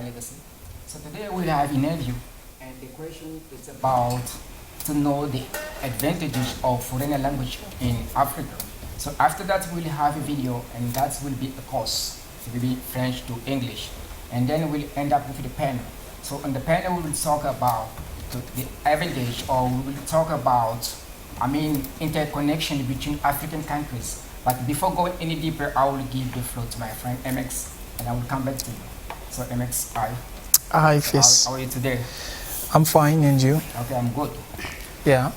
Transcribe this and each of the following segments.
legacy. So today we'll have an interview, and the question is about to know the advantages of foreign language in Africa. So after that we'll have a video, and that will be a course. It will be French to English, and then we'll end up with the panel. So on the panel we will talk about the advantage, or we will talk about, interconnection between African countries. But before going any deeper, I will give the floor to my friend MX, and I will come back to you. So MX, hi. Hi, Fils. How are you today? I'm fine, and you? Okay, I'm good. Yeah.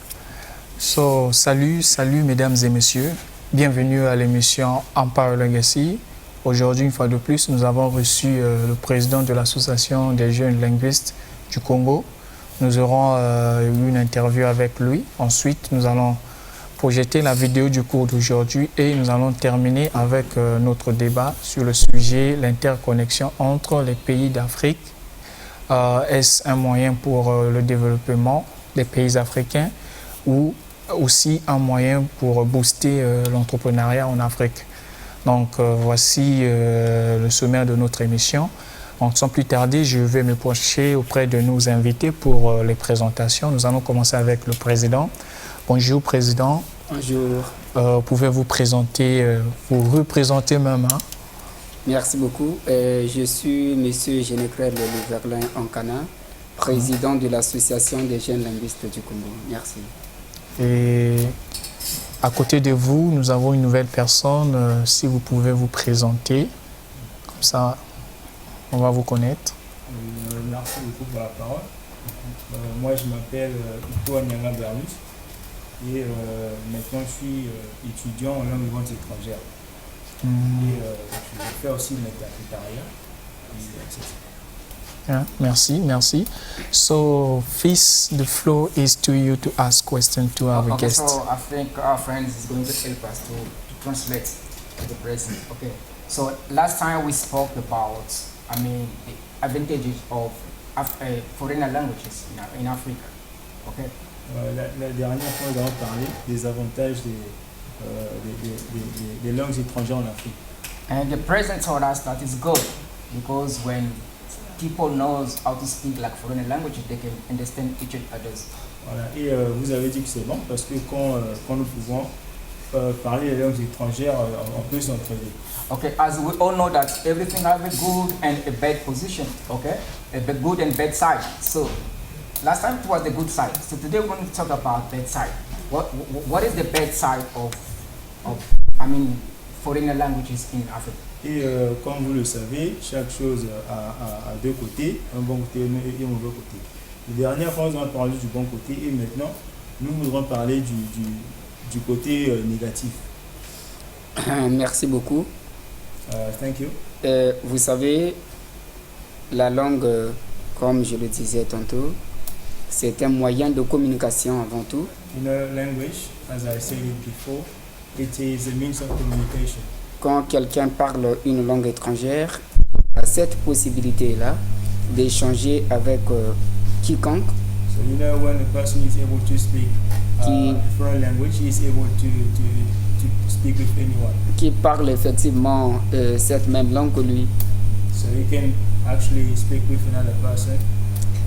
So, salut mesdames et messieurs. Bienvenue à l'émission Empire Legacy. Aujourd'hui, une fois de plus, nous avons reçu le président de l'Association des jeunes linguistes du Congo. Nous aurons eu une interview avec lui. Ensuite, nous allons projeter la vidéo du cours d'aujourd'hui et nous allons terminer avec notre débat sur le sujet l'interconnexion entre les pays d'Afrique. Est-ce un moyen pour le développement des pays africains ou aussi un moyen pour booster l'entrepreneuriat en Afrique? Donc voici le sommaire de notre émission. Donc, sans plus tarder, je vais me pencher auprès de nos invités pour les présentations. Nous allons commencer avec le président. Bonjour, président. Bonjour. Pouvez-vous vous représenter même? Merci beaucoup. Je suis M. Génécrel Verlin Ankana, président de l'Association des jeunes linguistes du Congo. Merci. Et à côté de vous, nous avons une nouvelle personne. Si vous pouvez vous présenter, comme ça, on va vous connaître. Merci beaucoup pour la parole. Moi, je m'appelle Ito Anyanga Bernus et maintenant je suis étudiant en langue vivante étrangère. Et je fais aussi l'interprétariat. Yeah, merci. So, Fils, the floor is to you to ask questions to our guests. So I think our friend is going to help us to translate to the president. Okay. So last time we spoke about, the advantages of foreign languages in Africa. Okay. La dernière fois, nous avons parlé des avantages des langues étrangères en Afrique. And the president told us that it's good because when people knows how to speak like foreign languages, they can understand each other's. Voilà. Et vous avez dit que c'est bon parce que quand nous pouvons parler les langues étrangères, on peut s'entraider. Okay, as we all know that everything has a good and a bad position, okay? A good and bad side. So last time it was the good side. So today we're going to talk about bad side. What is the bad side of foreign languages in Africa? Et comme vous le savez, chaque chose a deux côtés, un bon côté et un mauvais côté. La dernière fois, nous avons parlé du bon côté et maintenant, nous voudrons parler du côté négatif. Merci beaucoup. Thank you. Vous savez, la langue, comme je le disais tantôt, c'est un moyen de communication avant tout. Language, as I said it before, it is a means of communication. Quand quelqu'un parle une langue étrangère, il a cette possibilité-là d'échanger avec quiconque. So when a person is able to speak foreign language, he is able to speak with anyone. Qui parle effectivement cette même langue que lui. So he can actually speak with another person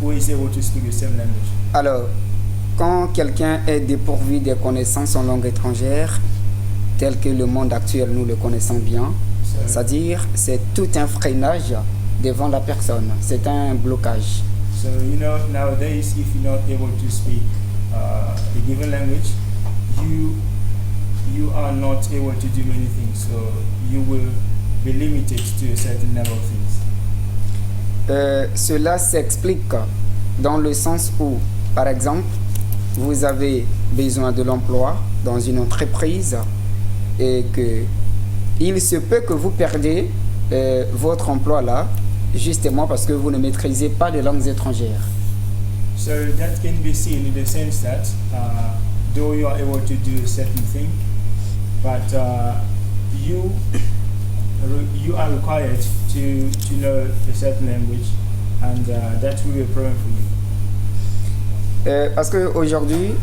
who is able to speak the same language. Alors, quand quelqu'un est dépourvu des connaissances en langue étrangère, tel que le monde actuel nous le connaissons bien, c'est-à-dire c'est tout un freinage devant la personne, c'est un blocage. So nowadays, if you're not able to speak a given language, you are not able to do anything. So you will be limited to a certain number of things. Cela s'explique dans le sens où, par exemple, vous avez besoin de l'emploi dans une entreprise et que il se peut que vous perdez votre emploi là justement parce que vous ne maîtrisez pas les langues étrangères. So that can be seen in the sense that though you are able to do a certain thing, but you are required to know a certain language, and that will be a problem for you. Parce qu'aujourd'hui,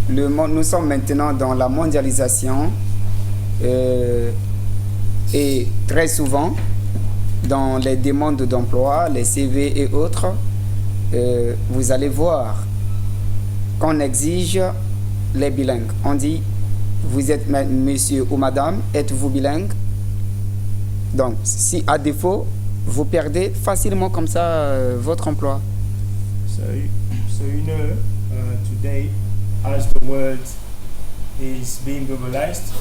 nous sommes maintenant dans la mondialisation et très souvent, dans les demandes d'emploi, les CV et autres, vous allez voir qu'on exige les bilingues. On dit, vous êtes monsieur ou madame, êtes-vous bilingue? Donc, si à défaut, vous perdez facilement comme ça votre emploi. So you know, today, as the world is being globalized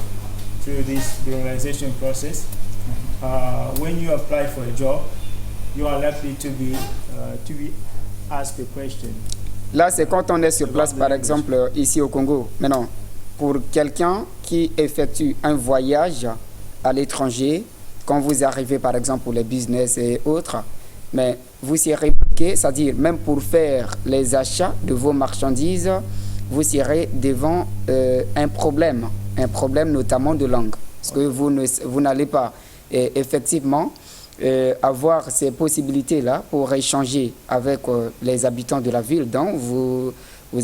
through this globalization process, when you apply for a job, you are likely to be asked a question. Là, c'est quand on est sur place, par exemple, ici au Congo. Maintenant, pour quelqu'un qui effectue un voyage à l'étranger, quand vous arrivez, par exemple, pour les business et autres, mais vous serez bloqué, c'est-à-dire même pour faire les achats de vos marchandises, vous serez devant un problème notamment de langue. Parce que vous n'allez pas effectivement avoir ces possibilités-là pour échanger avec les habitants de la ville dont vous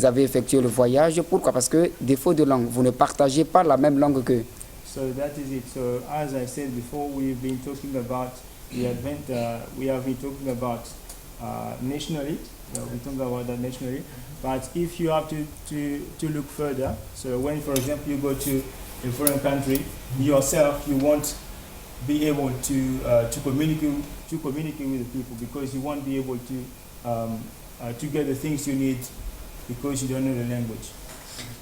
avez effectué le voyage. Pourquoi? Parce que défaut de langue, vous ne partagez pas la même langue qu'eux. So that is it. So as I said before, we've been talking about the we have been talking about nationally. We talk about that nationally. But if you have to look further, so when, for example, you go to a foreign country, yourself, you won't be able to communicate with the people because you won't be able to get the things you need because you don't know the language.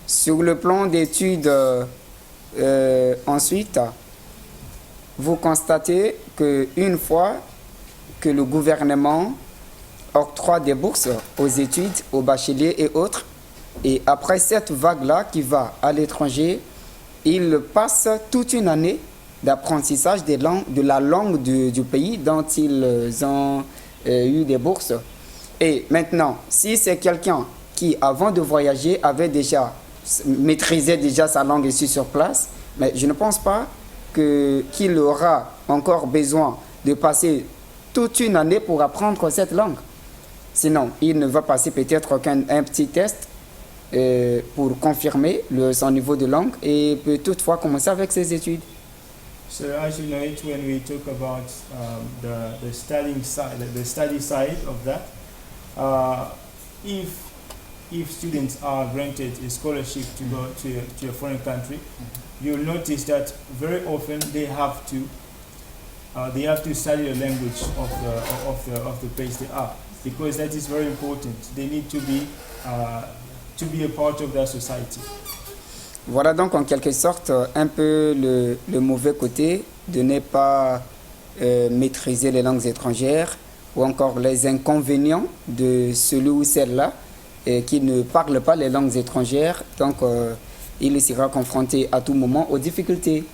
Sur le plan d'études, ensuite, vous constatez qu'une fois que le gouvernement octroie des bourses aux études, aux bacheliers et autres, et après cette vague-là qui va à l'étranger, ils passent toute une année d'apprentissage de la langue du pays dont ils ont eu des bourses. Et maintenant, si c'est quelqu'un qui, avant de voyager, maîtrisait déjà sa langue ici sur place, mais je ne pense pas qu'il aura encore besoin de passer toute une année pour apprendre cette langue. Sinon, il ne va passer peut-être qu'un petit test pour confirmer son niveau de langue et peut toutefois commencer avec ses études. So as you know it, when we talk about the study side of that, if students are granted a scholarship to go to a foreign country, you'll notice that very often they have to study the language of the place they are, because that is very important. They need to be a part of their society. Voilà donc en quelque sorte un peu le mauvais côté de ne pas maîtriser les langues étrangères, ou encore les inconvénients de celui ou celle-là qui ne parle pas les langues étrangères. Donc il sera confronté à tout moment aux difficultés.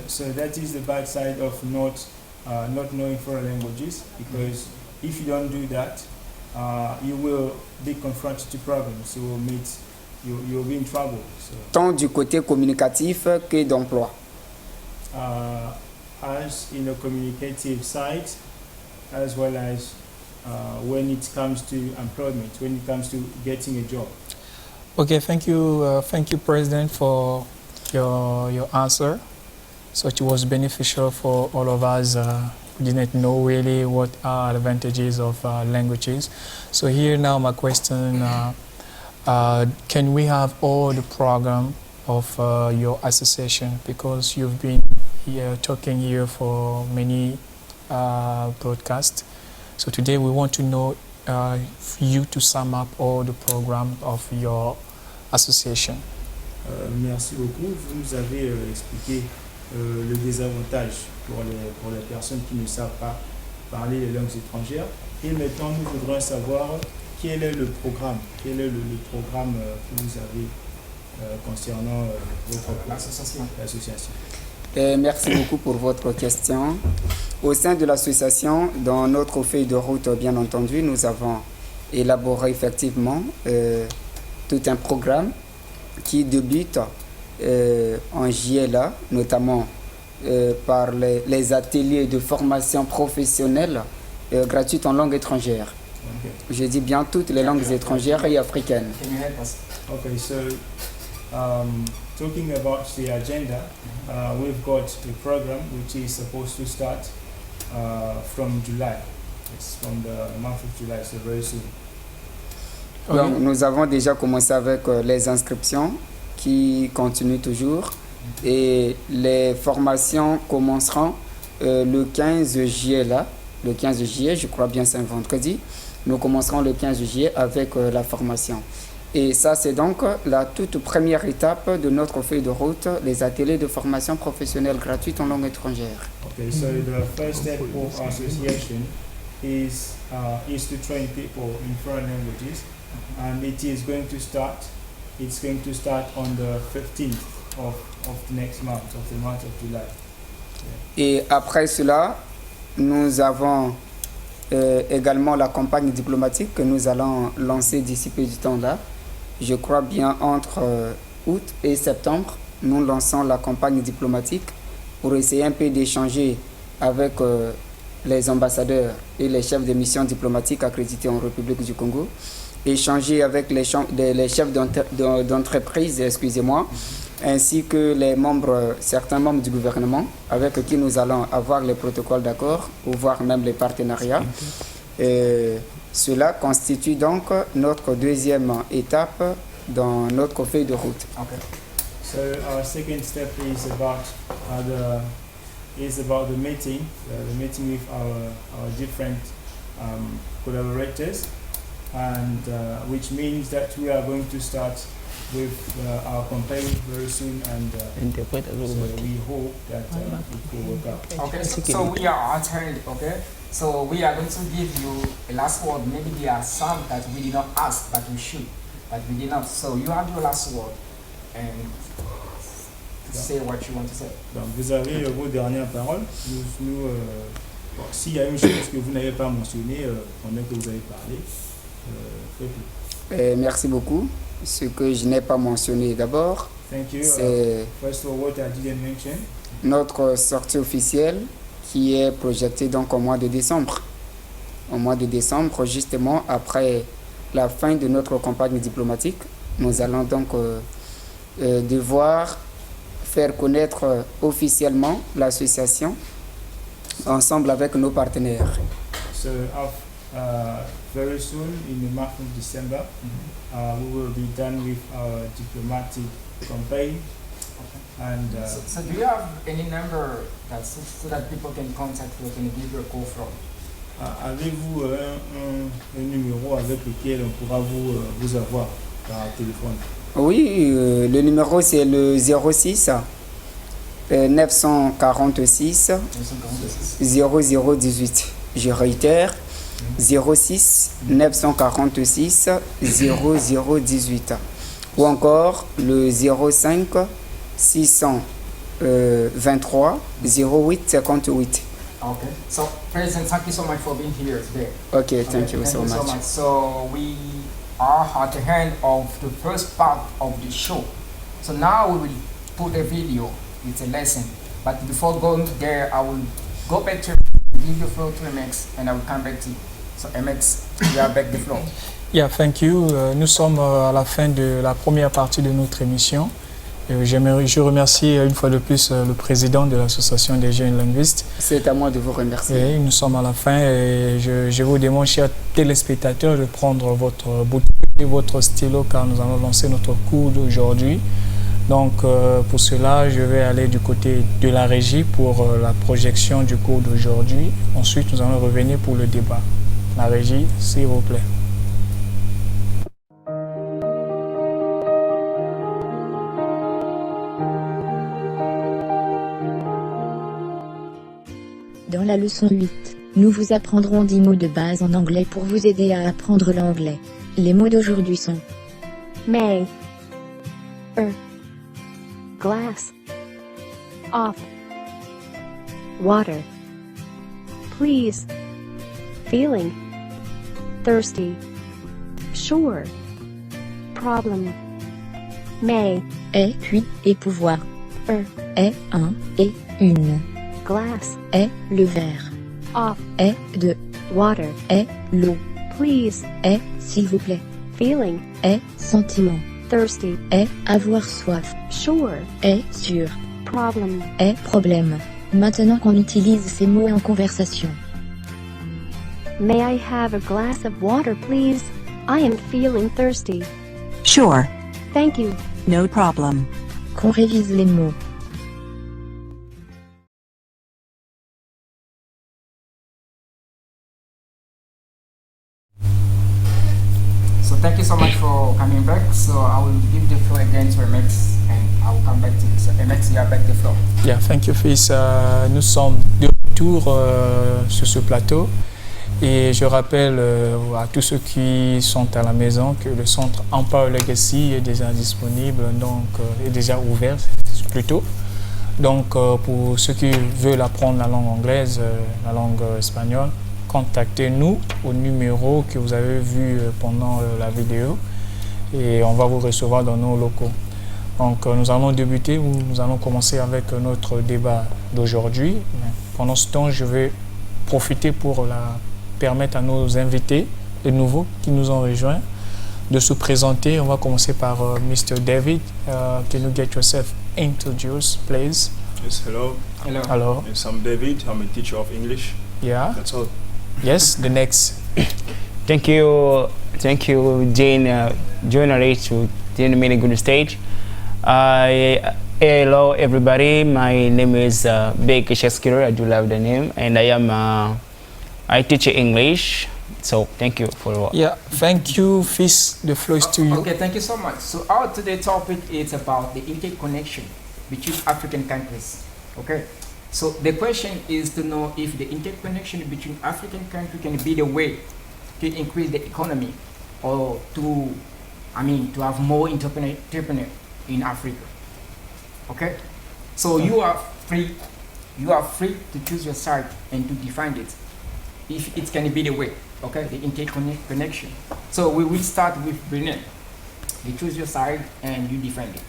So that is the bad side of not knowing foreign languages, because if you don't do that, you will be confronted to problems. You'll be in trouble. So, tant du côté communicatif que d'emploi. As in a communicative side, as well as when it comes to employment, when it comes to getting a job. Okay, thank you, President, for your answer. So it was beneficial for all of us. We didn't know really what are advantages of languages. So here now my question. Can we have all the program of your association, because you've been talking here for many broadcasts. So today we want to know you to sum up all the program of your association. Merci beaucoup. Vous nous avez expliqué le désavantage pour les personnes qui ne savent pas parler les langues étrangères. Et maintenant, nous voudrions savoir quel est le programme que vous avez concernant votre association. Merci beaucoup pour votre question. Au sein de l'association, dans notre feuille de route, bien entendu, nous avons élaboré effectivement tout un programme qui débute en JLA, notamment par les ateliers de formation professionnelle gratuite en langue étrangère. Okay. Je dis bien toutes les langues étrangères et africaines. Okay, so talking about the agenda, we've got a program which is supposed to start from July. It's from the month of July, so very soon. Donc, nous avons déjà commencé avec les inscriptions qui continuent toujours et les formations commenceront le 15 juillet là. Le 15 juillet, je crois bien c'est un vendredi. Nous commencerons le 15 juillet avec la formation. Et ça, c'est donc la toute première étape de notre feuille de route, les ateliers de formation professionnelle gratuite en langue étrangère. Okay, so the first step of our association is to train people in foreign languages, and it's going to start on the 15th of the next month, of the month of July. Et après cela, nous avons également la campagne diplomatique que nous allons lancer d'ici peu du temps là. Je crois bien entre août et septembre, nous lançons la campagne diplomatique pour essayer un peu d'échanger avec les ambassadeurs et les chefs de mission diplomatiques accrédités en République du Congo, échanger avec les chefs d'entreprise, excusez-moi, ainsi que les membres, certains membres du gouvernement avec qui nous allons avoir les protocoles d'accord ou voire même les partenariats. Cela constitue donc notre deuxième étape dans notre feuille de route. Okay. So our second step is about the meeting with our different collaborators, and which means that we are going to start with our campaign very soon, and so we hope that it will work out. Okay, so we are attending, okay? So we are going to give you a last word. Maybe there are some that we did not ask, but we should, but we did not. So you have your last word and say what you want to say. Donc vous avez vos dernières paroles. S'il y a une chose que vous n'avez pas mentionnée pendant que vous avez parlé, faites-le. Merci beaucoup. Ce que je n'ai pas mentionné d'abord, c'est first of all, what I didn't mention. Notre sortie officielle qui est projetée donc au mois de décembre. Au mois de décembre, justement après la fin de notre campagne diplomatique, nous allons donc devoir faire connaître officiellement l'association ensemble avec nos partenaires. So, very soon, in the month of December, we will be done with our diplomatic campaign. And so do you have any number so that people can contact you, can give you a call from? Avez-vous un numéro avec lequel on pourra vous avoir par téléphone? Oui, le numéro c'est le 06 946 0018. Je réitère, 06 946 0018. Ou encore le 05 623 08 58. Okay. So, President, thank you so much for being here today. Okay, thank you so much. So, we are at the end of the first part of the show. So now we will put a video. It's a lesson. But before going there, I will go back to give the floor to MX and I will come back to you. So MX, you are back the floor. Yeah, thank you. Nous sommes à la fin de la première partie de notre émission. Je remercie une fois de plus le président de l'association des jeunes linguistes. C'est à moi de vous remercier. Et nous sommes à la fin et je vous demande, chers téléspectateurs, de prendre votre bouteille et votre stylo car nous allons lancer notre cours d'aujourd'hui. Donc pour cela, je vais aller du côté de la régie pour la projection du cours d'aujourd'hui. Ensuite, nous allons revenir pour le débat. La régie, s'il vous plaît. Dans la leçon 8, nous vous apprendrons 10 mots de base en anglais pour vous aider à apprendre l'anglais. Les mots d'aujourd'hui sont May, glass, off, water, please, feeling, thirsty, sure, problem, may, est, puis, et pouvoir, est, un, et, une, glass, est, le verre, off, est, de, water, est, l'eau, please, est, s'il vous plaît, feeling, est, sentiment, thirsty, est, avoir soif, sure, est, sûr, problem, est, problème, Maintenant qu'on utilise ces mots en conversation. May I have a glass of water, please? I am feeling thirsty. Sure, Thank you. no problem. Qu'on révise les mots. So thank you so much for coming back. So I will give the floor again to Mx and I will come back to you. So Mx, you have back the floor. Yeah, thank you, fils. Nous sommes de retour sur ce plateau et je rappelle à tous ceux qui sont à la maison que le centre Empower Legacy est déjà disponible, donc est déjà ouvert plutôt. Donc pour ceux qui veulent apprendre la langue anglaise, la langue espagnole, contactez-nous au numéro que vous avez vu pendant la vidéo et on va vous recevoir dans nos locaux. Donc nous allons débuter, nous allons commencer avec notre débat d'aujourd'hui. Pendant ce temps, je vais profiter pour permettre à nos invités, les nouveaux qui nous ont rejoints, de se présenter. On va commencer par Mr. David. Can you get yourself introduced, please? Yes, hello. Hello. Hello. Yes, I'm David. I'm a teacher of English. Yeah. That's all. Yes, the next. Thank you, Jane, journalist, to join me in a good stage. Hello, everybody. My name is Baker Shakespeare. I do love the name, and I teach English. So thank you for. Yeah, thank you, Fils. The floor is to you. Okay, thank you so much. So our today's topic is about the interconnection between African countries. Okay, so the question is to know if the interconnection between African countries can be the way to increase the economy or to have more entrepreneur in Africa. Okay, so you are free to choose your side and to define it if it can be the way. Okay, the interconnection. So we will start with Benin. You choose your side and you defend it.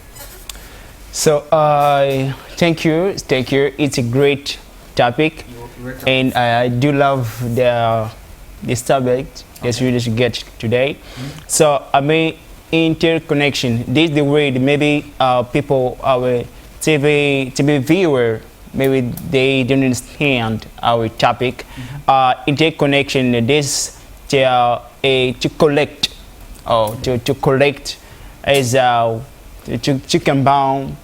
So thank you. It's a great topic, and I do love this subject. That's really to get today. So interconnection. This is the word. Maybe people, our TV viewer, maybe they don't understand our topic. Interconnection. This to collect or to collect as to combine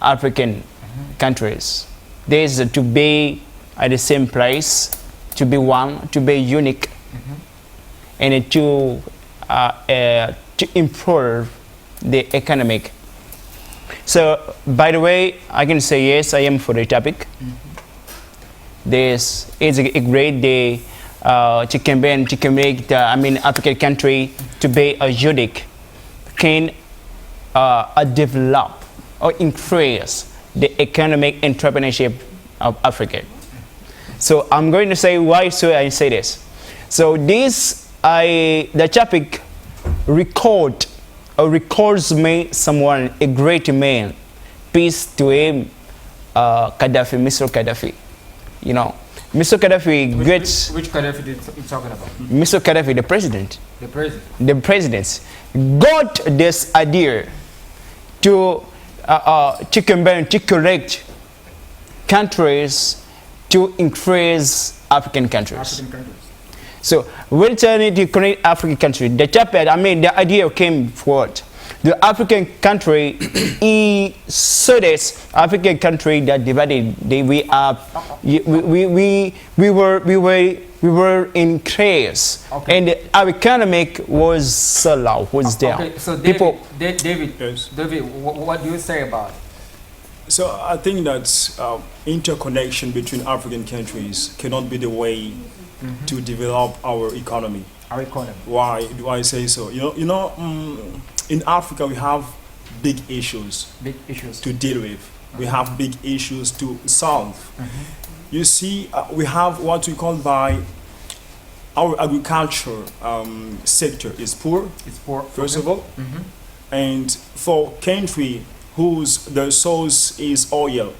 African countries. This to be at the same place, to be one, to be unique, and to improve the economic. So, by the way, I can say yes, I am for the topic. This is a great day to combine, to make the African country to be a unique, can develop or increase the economic entrepreneurship of Africa. So I'm going to say why so I say this. So the topic records me someone, a great man, peace to him, Gaddafi, Mr. Gaddafi. You know, Mr. Gaddafi Which Gaddafi did you talking about? Mr. Gaddafi, the president. The president. The presidents got this idea to combine, to collect countries to increase African countries. African countries. So when trying to connect African country, the idea came forward. The African country, he saw this African country that divided. We were in chaos, Okay. and our economic was so low, was down. Okay, so David, Yes. David, what do you say about it? So I think that interconnection between African countries cannot be the way to develop our economy. Our economy. Why do I say so? In Africa we have big issues Big issues. to deal with. We have big issues to solve. You see, we have what we call by our agriculture sector is poor, It's poor. first of all. And for country the source is oil,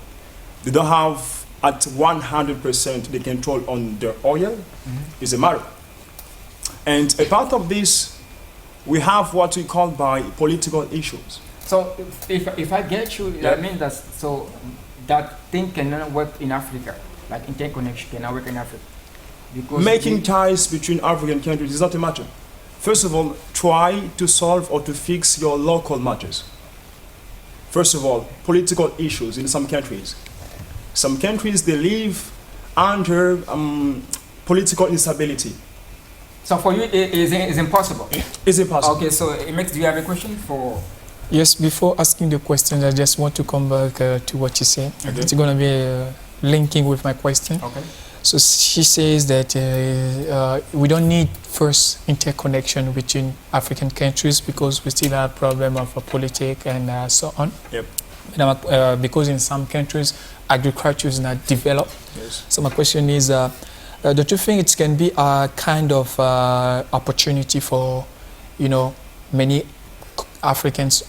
they don't have at 100% the control on their oil. Is a matter. And a part of this, we have what we call by political issues. So if I get you, Yeah. I mean that thing cannot work in Africa, like interconnection cannot work in Africa. Because Making ties between African countries is not a matter. First of all, try to solve or to fix your local matters. First of all, political issues in some countries. Some countries, they live under political instability. So for you, it's impossible. It's impossible. Okay, so Max, do you have a question for? Yes, before asking the question, I just want to come back to what you said. Okay. It's going to be linking with my question. Okay. So she says that we don't need first interconnection between African countries because we still have problem of politics and so on. Yep. Because in some countries, agriculture is not developed. Yes. So my question is, don't you think it can be a kind of opportunity for, many Africans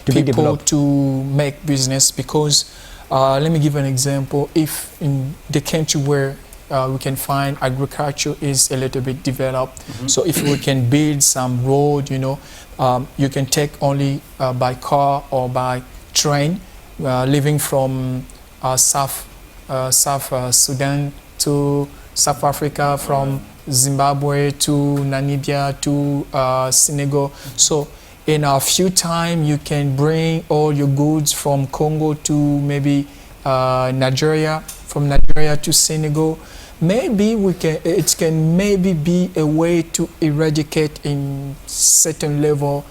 people to make business? Because let me give an example. If in the country where we can find agriculture is a little bit developed, so if we can build some road, you can take only by car or by train, living from South Sudan to South Africa, from Zimbabwe to Namibia to Senegal. So in a few time, you can bring all your goods from Congo to maybe Nigeria, from Nigeria to Senegal. Maybe it can maybe be a way to eradicate in certain level,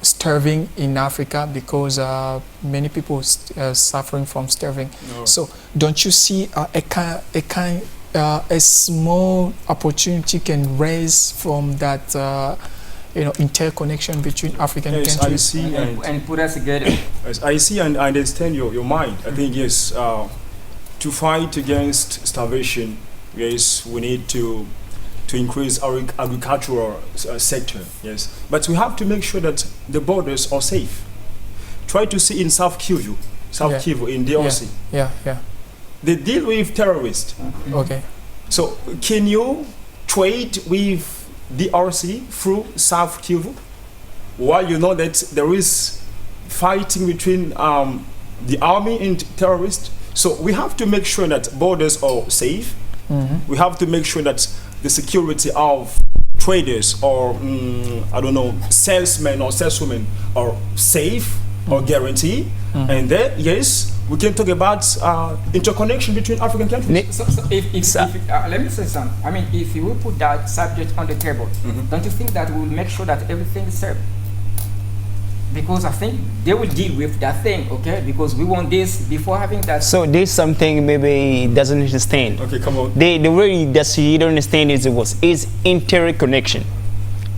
starving in Africa, because many people suffering from starving. No. So don't you see a small opportunity can raise from that? Interconnection between African countries. I see and put us together. Yes, I see and I understand your mind. I think, yes, to fight against starvation, yes, we need to increase our agricultural sector, yes. But we have to make sure that the borders are safe. Try to see in South Kivu, in DRC. Yeah. They deal with terrorists. Okay. So can you trade with DRC through South Kivu, while you know that there is fighting between the army and terrorists? So we have to make sure that borders are safe. We have to make sure that the security of traders or salesmen or saleswomen are safe or guaranteed. And then, yes, we can talk about interconnection between African countries. So let me say something. I mean, if you will put that subject on the table, don't you think that we will make sure that everything is served? Because I think they will deal with that thing, okay? Because we want this before having that. So there's something maybe doesn't understand. Okay, come on. The way that you don't understand is interconnection.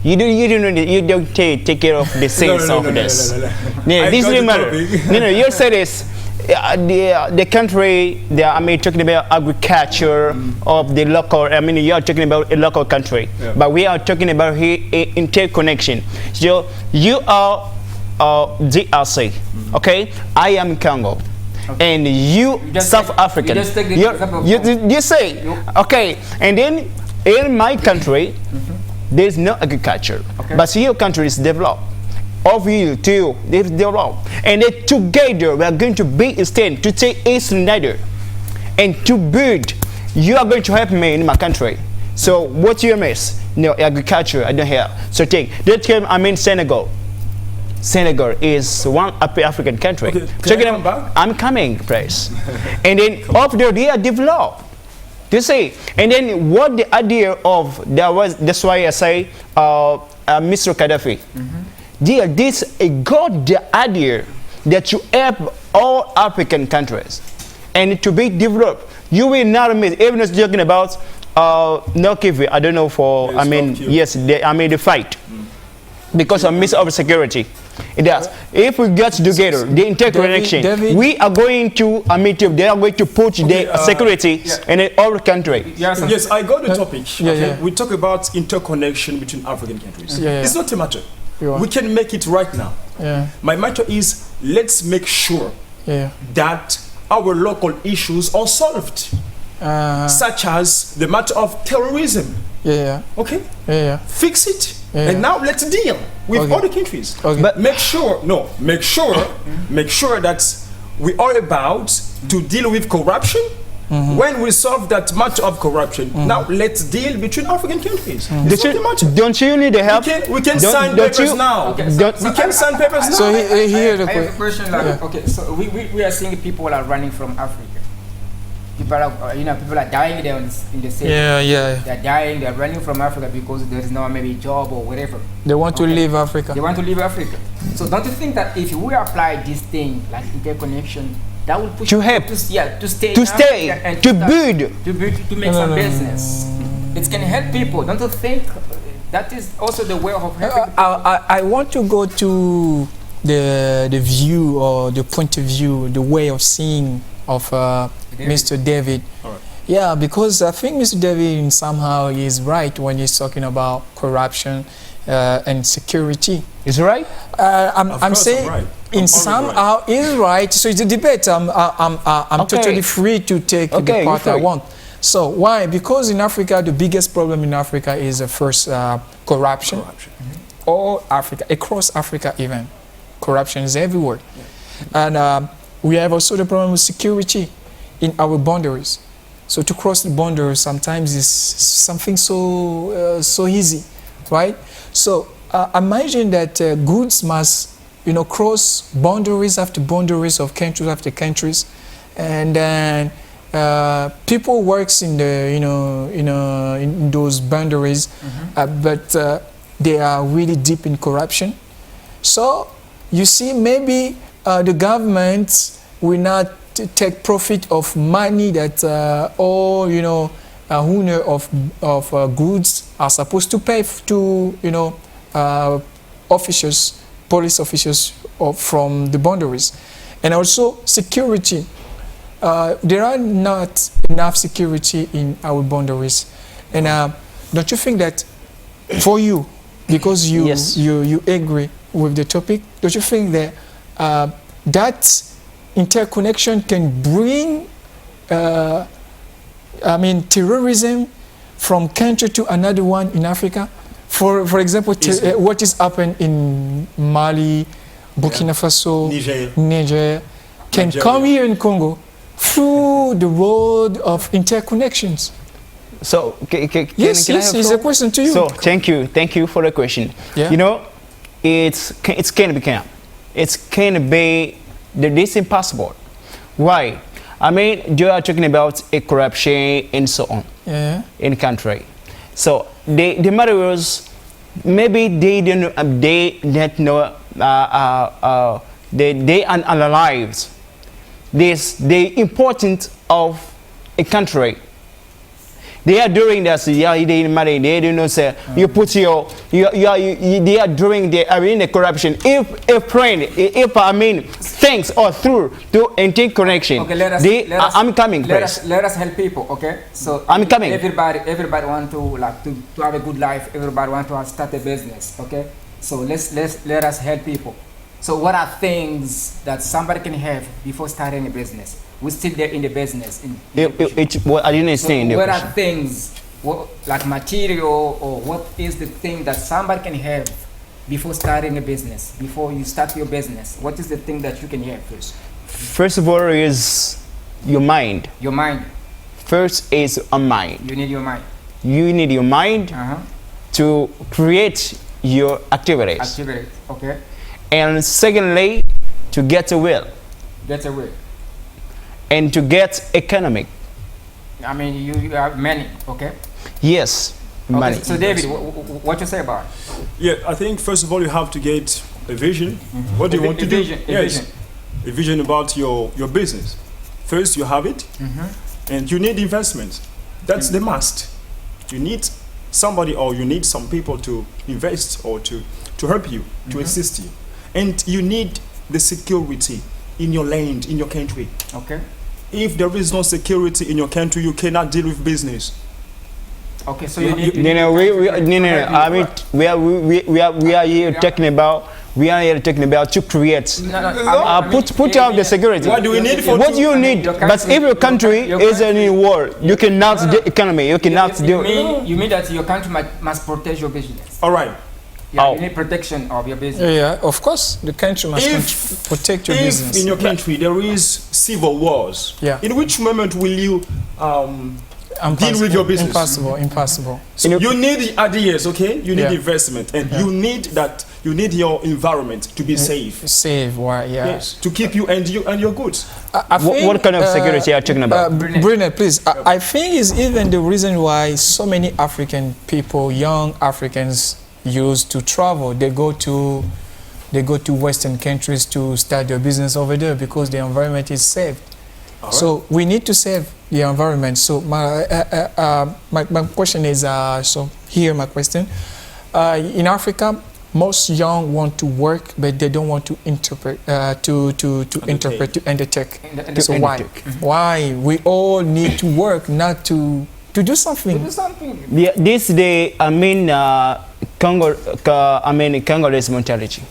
You don't take care of the sense of this. This doesn't matter. You said this. The country, talking about agriculture of the local. You are talking about a local country, but we are talking about here interconnection. So you are DRC, okay? I am Congo, and you South African. You say, okay, and then in my country. There is no agriculture, but your country is developed. Of you too, they develop, and then together we are going to be a stand to take East Niger and to build. You are going to help me in my country. So what you miss? No agriculture. I don't have. So take that time. Senegal. Senegal is one African country. Okay, I'm coming, please. And then up there they are developed. You see, and then what the idea of there was, that's why I say Mr. Gaddafi. This got the idea that you help all African countries and to be developed. You will not miss, even talking about no Kivu, I don't know for, the fight. Because of security. It does. If we get together, the interconnection, we are going to they are going to put the security in our country. Yes, I got the topic. We talk about interconnection between African countries. It's not a matter. We can make it right now. My matter is, let's make sure that our local issues are solved, such as the matter of terrorism. Okay? Fix it. And now let's deal with other countries. But make sure that we are about to deal with corruption. When we solve that matter of corruption, now let's deal between African countries. Don't you need the help? We can sign papers now. Okay, We can sign papers now. So here I have a question. Like, okay, so we are seeing people are running from Africa. People are, people are dying there in the city. Yeah. They're dying. They're running from Africa because there is no maybe job or whatever. They want to leave Africa. They want to leave Africa. So don't you think that if we apply this thing like interconnection, that will push To help. to stay, To in stay, Africa and to start- build. to make some business. It can help people. Don't you think that is also the way of helping? I want to go to the view or the point of view, the way of seeing of Mr. David. All right. Yeah, because I think Mr. David somehow is right when he's talking about corruption and security. Is right? I'm course saying I'm right. in I'm somehow is right. So it's a debate. I'm Okay. totally free to take Okay, the part you're I free. want. So why? Because in Africa, the biggest problem in Africa is first corruption. All Africa, across Africa even, corruption is everywhere. And we have also the problem with security in our boundaries. So to cross the boundaries sometimes is something so easy, right? So imagine that goods must, cross boundaries after boundaries of countries after countries, and then people works in the, in those boundaries, but they are really deep in corruption. So you see, maybe the government will not take profit of money that all owner of goods are supposed to pay to officials, police officials from the boundaries, and also security. There are not enough security in our boundaries, and don't you think that for you, because you Yes. you agree with the topic, don't you think that that interconnection can bring terrorism from country to another one in Africa? For example, what is happened in Mali, Burkina Faso, Niger can Nigeria. come here in Congo through the road of interconnections. So, Yes, can I have it's a floor? question to you. So, thank you for the question. Yeah. It's can be It can be this impossible. Why? I mean, you are talking about a corruption and so on in country. So the matter was maybe they didn't know they analyze the importance of a country. They are doing that. They don't know. Say you put they are doing the corruption. If thanks or through to interconnection. Okay, let us. I'm coming. Let us help people. Okay, so I'm coming. Everybody want to have a good life. Everybody want to start a business. Okay, so let us help people. So what are things that somebody can have before starting a business? We still there in the business. I didn't understand. So what are things, like material, or what is the thing that somebody can have before starting a business? Before you start your business, what is the thing that you can have first? First of all is your mind. Your mind. First is a mind. You need your mind. You need your mind to create your activities. Activate. Okay. And secondly, to get a will. Get a will. And to get economic. I mean, you have many, okay? Yes, Okay, money. so David, what you say about it? Yeah, I think first of all you have to get a vision. What do you want to do? A vision about your business. First you have it, and you need investment. That's the must. You need somebody, or you need some people to invest or to help you, to assist you. And you need the security in your land, in your country. Okay. If there is no security in your country, you cannot deal with business. Okay, so you need. I mean, we are here talking about. We are here talking about to create. Put out the security. What do we need for? What you need? But if your country is in a war, you cannot the economy. You cannot do. You mean that your country must protect your business? All right. Yeah, you need protection of your business. Yeah, of course, the country must protect your business. If in your country there is civil wars, in which moment will you deal with your business? Impossible. So you need ideas, okay? You need investment, and you need that. You need your environment to be safe. Yes, to keep you and your goods. What kind of security are you talking about? Brunel, please. I think it's even the reason why so many African people, young Africans, used to travel. They go to Western countries to start their business over there because the environment is safe. So we need to save the environment. So my question is, my question. In Africa, most young want to work, but they don't want to interpret, to undertake. So why? Why? We all need to work, not to do something. Yeah, this the Congolese mentality.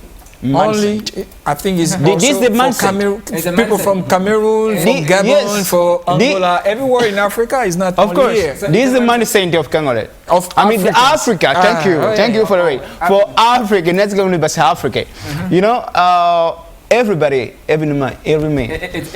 Only, I think it's this the mindset. People from Cameroon, from Gabon, for Angola, everywhere in Africa is not of course. Here. This is the mindset of Congolese. Africa. Thank you for the way. For Africa, not only but Africa. You know, everybody, every man.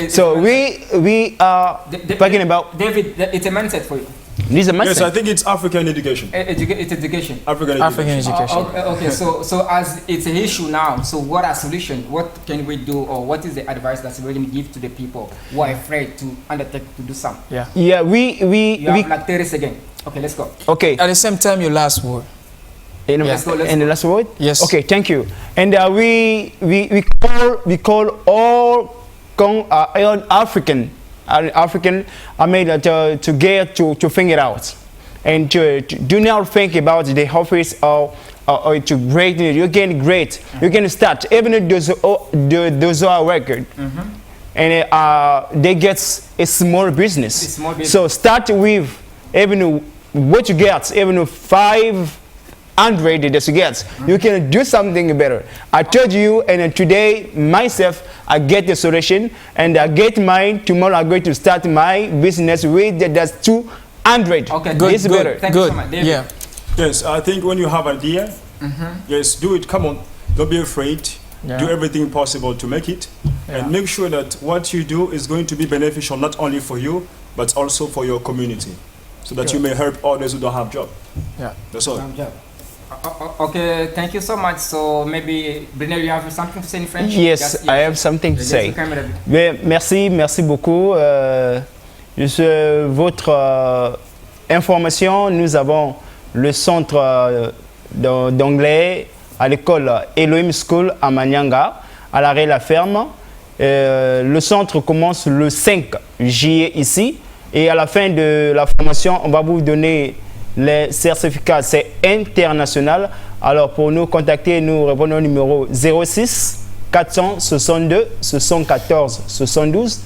So we are talking about. David, it's a mindset for you. Yes, I think it's African education. It's education. African education. Okay, so as it's an issue now, so what are solutions? What can we do, or what is the advice that we can give to the people who are afraid to undertake to do something? Yeah, we have like 30 seconds. Okay, let's go. Okay. At the same time, your last word. And the last word? Yes. Okay, thank you. And we call all African, I mean, to get to figure it out, and to do not think about the office or to great. You can great. You can start even if those are record, and they get a small business. So start with even what you get, even 500 that you get, you can do something better. I told you, and today myself, I get the solution, and I get mine. Tomorrow I'm going to start my business with that's 200. Okay, good. It's better. Thank you so much, David. Yeah. Yes, I think when you have an idea, yes, do it. Come on, don't be afraid. Do everything possible to make it, and make sure that what you do is going to be beneficial not only for you, but also for your community, so that you may help others who don't have job. Yeah, that's all. Okay, thank you so much. So maybe Brunel, you have something to say in French? Yes, I have something to say. Merci beaucoup. Sur votre information, nous avons le centre d'anglais à l'école Elohim School à Manyanga, à l'arrêt La Ferme. Le centre commence le 5 juillet ici, et à la fin de la formation, on va vous donner les certificats. C'est international. Alors pour nous contacter, nous répondons au numéro 06 462 74 72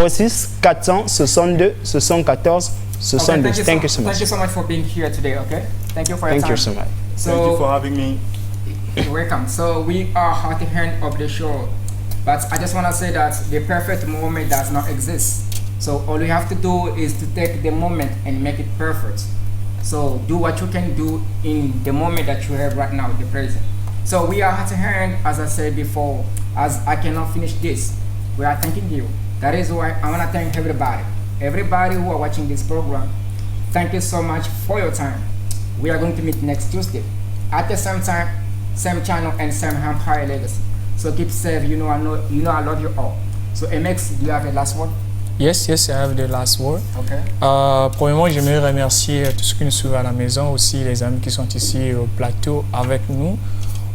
06 462 74 72. Okay, thank you so much. Thank you so much for being here today. Okay, thank you for your time. Thank you so much. Thank you for having me. You're welcome. So we are at the end of the show, but I just want to say that the perfect moment does not exist. So all you have to do is to take the moment and make it perfect. So do what you can do in the moment that you have right now, the present. So we are at the end, as I said before, as I cannot finish this. We are thanking you. That is why I want to thank everybody who are watching this program. Thank you so much for your time. We are going to meet next Tuesday at the same time, same channel, and same Empire Legacy. So keep safe. You know I love you all. So MX, do you have a last word? Yes, I have the last word. Okay. Premièrement, j'aimerais remercier tous ceux qui nous suivent à la maison, aussi les amis qui sont ici au plateau avec nous.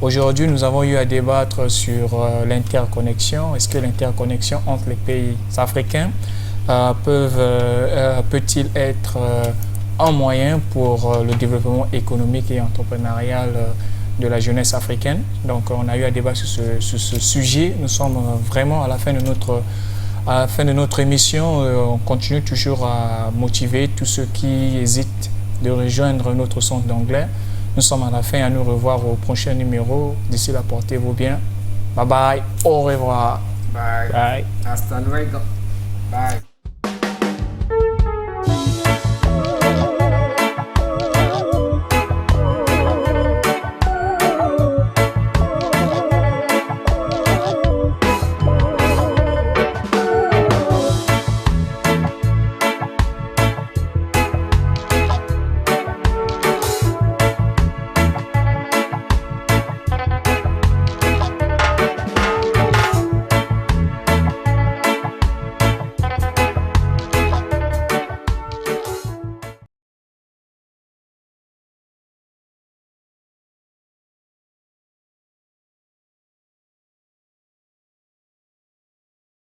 Aujourd'hui, nous avons eu à débattre sur l'interconnexion. Est-ce que l'interconnexion entre les pays africains peut-il être un moyen pour le développement économique et entrepreneurial de la jeunesse africaine? Donc, on a eu à débattre sur ce sujet. Nous sommes vraiment à la fin de notre émission. On continue toujours à motiver tous ceux qui hésitent de rejoindre notre centre d'anglais. Nous sommes à la fin, à nous revoir au prochain numéro. D'ici là, portez-vous bien. Bye bye, au revoir. Bye. Hasta luego. Bye.